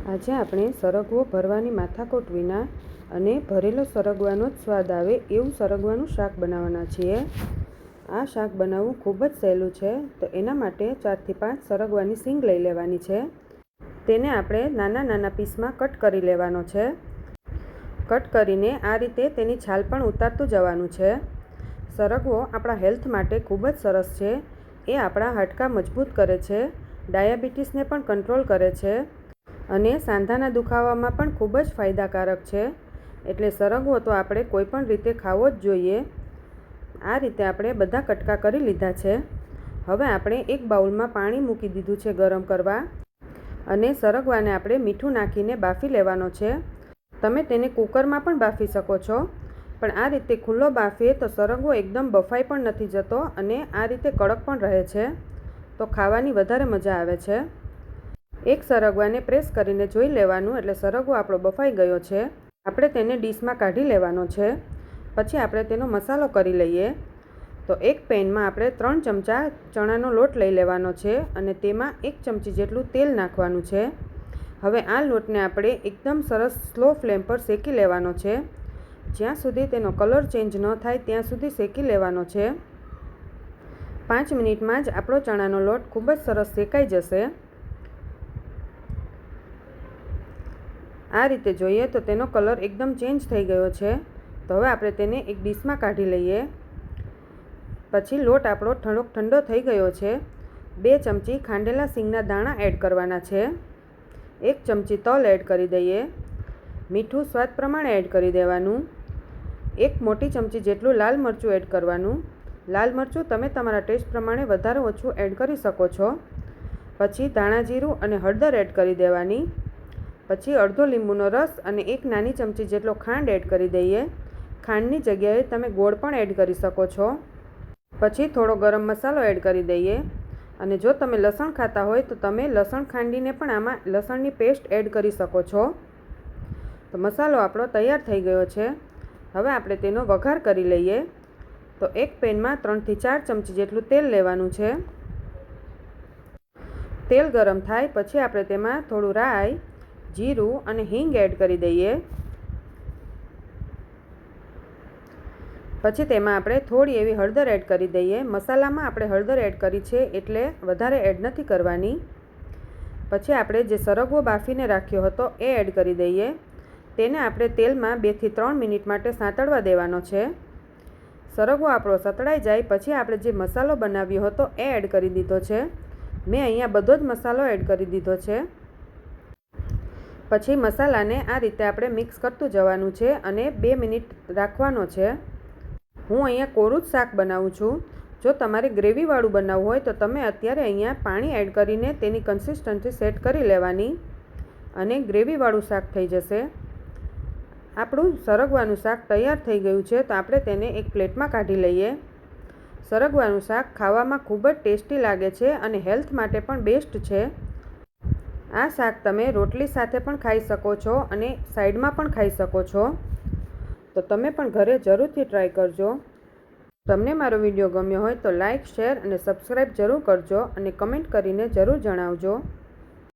આજે આપણે સરગવો ભરવાની માથાકૂટ વિના અને ભરેલો સરગવાનો જ સ્વાદ આવે એવું સરગવાનું શાક બનાવવાના છીએ। આ શાક બનાવવું ખૂબ જ સહેલું છે। તો એના માટે 4 થી 5 સરગવાની સિંગ લઈ લેવાની છે। તેને આપણે નાના નાના પીસમાં કટ કરી લેવાનો છે। કટ કરીને આ રીતે તેની છાલ પણ ઉતારતું જવાનું છે। સરગવો આપણા હેલ્થ માટે ખૂબ જ સરસ છે। એ આપણા હાડકાં મજબૂત કરે છે, ડાયાબિટીસને પણ કંટ્રોલ કરે છે અને સાંધાના દુખાવામાં પણ ખૂબ જ ફાયદાકારક છે। એટલે સરગવો તો આપણે કોઈ પણ રીતે ખાવો જ જોઈએ। આ રીતે આપણે બધા કટકા કરી લીધા છે। હવે આપણે એક બાઉલમાં પાણી મૂકી દીધું છે ગરમ કરવા અને સરગવાને આપણે મીઠું નાખીને બાફી લેવાનો છે। તમે તેને કુકરમાં પણ બાફી શકો છો, પણ આ રીતે ખુલ્લો બાફીએ તો સરગવો એકદમ બફાઈ પણ નથી જતો અને આ રીતે કડક પણ રહે છે, તો ખાવાની વધારે મજા આવે છે। એક સરગવાને પ્રેસ કરીને જોઈ લેવાનું, એટલે સરગવો આપણો બફાઈ ગયો છે। આપણે તેને ડીશમાં કાઢી લેવાનો છે। પછી આપણે તેનો મસાલો કરી લઈએ। તો એક પેનમાં આપણે 3 ચમચા ચણાનો લોટ લઈ લેવાનો છે અને તેમાં 1 ચમચી જેટલું તેલ નાખવાનું છે। હવે આ લોટને આપણે એકદમ સરસ સ્લો ફ્લેમ પર શેકી લેવાનો છે। જ્યાં સુધી તેનો કલર ચેન્જ ન થાય ત્યાં સુધી શેકી લેવાનો છે। 5 મિનિટમાં જ આપણો ચણાનો લોટ ખૂબ જ સરસ શેકાઈ જશે। આ રીતે જોઈએ તો તેનો કલર એકદમ ચેન્જ થઈ ગયો છે। તો હવે આપણે તેને એક ડીશમાં કાઢી લઈએ। પછી લોટ આપણો થોડોક ઠંડો થઈ ગયો છે। 2 ચમચી ખાંડેલા સિંગના દાણા એડ કરવાના છે। 1 ચમચી તલ એડ કરી દઈએ। મીઠું સ્વાદ પ્રમાણે એડ કરી દેવાનું। 1 મોટી ચમચી જેટલું લાલ મરચું એડ કરવાનું। લાલ મરચું તમે તમારા ટેસ્ટ પ્રમાણે વધારે ઓછું એડ કરી શકો છો। પછી ધાણા જીરું અને હળદર એડ કરી દેવાની। પછી અડધો લીંબુનો રસ અને 1 નાની ચમચી જેટલો ખાંડ એડ કરી દઈએ। ખાંડની જગ્યાએ તમે ગોળ પણ એડ કરી શકો છો। પછી થોડો ગરમ મસાલો એડ કરી દઈએ અને જો તમે લસણ ખાતા હોય તો તમે લસણ ખાંડીને પણ આમાં લસણની પેસ્ટ એડ કરી શકો છો। તો મસાલો આપણો તૈયાર થઈ ગયો છે। હવે આપણે તેનો વઘાર કરી લઈએ। તો એક પેનમાં 3 થી 4 ચમચી જેટલું તેલ લેવાનું છે। તેલ ગરમ થાય પછી આપણે તેમાં થોડું રાઈ, જીરું અને હિંગ એડ કરી દઈએ। પછી તેમાં આપણે થોડી એવી હળદર એડ કરી દઈએ। મસાલામાં આપણે હળદર એડ કરી છે એટલે વધારે એડ નથી કરવાની। પછી આપણે જે સરગવો બાફીને રાખ્યો હતો એ એડ કરી દઈએ। તેને આપણે તેલમાં 2 થી 3 મિનિટ માટે સાંતળવા દેવાનો છે। સરગવો આપણો સતળાઈ જાય પછી આપણે જે મસાલો બનાવ્યો હતો એ એડ કરી દીધો છે। મેં અહીંયા બધો જ મસાલો એડ કરી દીધો છે। પછી મસાલાને આ રીતે આપણે મિક્સ કરતું જવાનું છે અને 2 મિનિટ રાખવાનો છે। હું અહીંયા કોરું જ શાક બનાવું છું। જો તમારે ગ્રેવીવાળું બનાવવું હોય તો તમે અત્યારે અહીંયા પાણી એડ કરીને તેની કન્સિસ્ટન્સી સેટ કરી લેવાની અને ગ્રેવીવાળું શાક થઈ જશે। આપણું સરગવાનું શાક તૈયાર થઈ ગયું છે, તો આપણે તેને એક પ્લેટમાં કાઢી લઈએ। સરગવાનું શાક ખાવામાં ખૂબ જ ટેસ્ટી લાગે છે અને હેલ્થ માટે પણ બેસ્ટ છે। આ શાક તમે રોટલી સાથે પણ ખાઈ શકો છો અને સાઈડમાં પણ ખાઈ શકો છો। તો તમે પણ ઘરે જરૂરથી ટ્રાય કરજો। તમને મારો વિડીયો ગમ્યો હોય તો લાઇક, શેર અને સબસ્ક્રાઈબ જરૂર કરજો અને કમેન્ટ કરીને જરૂર જણાવજો।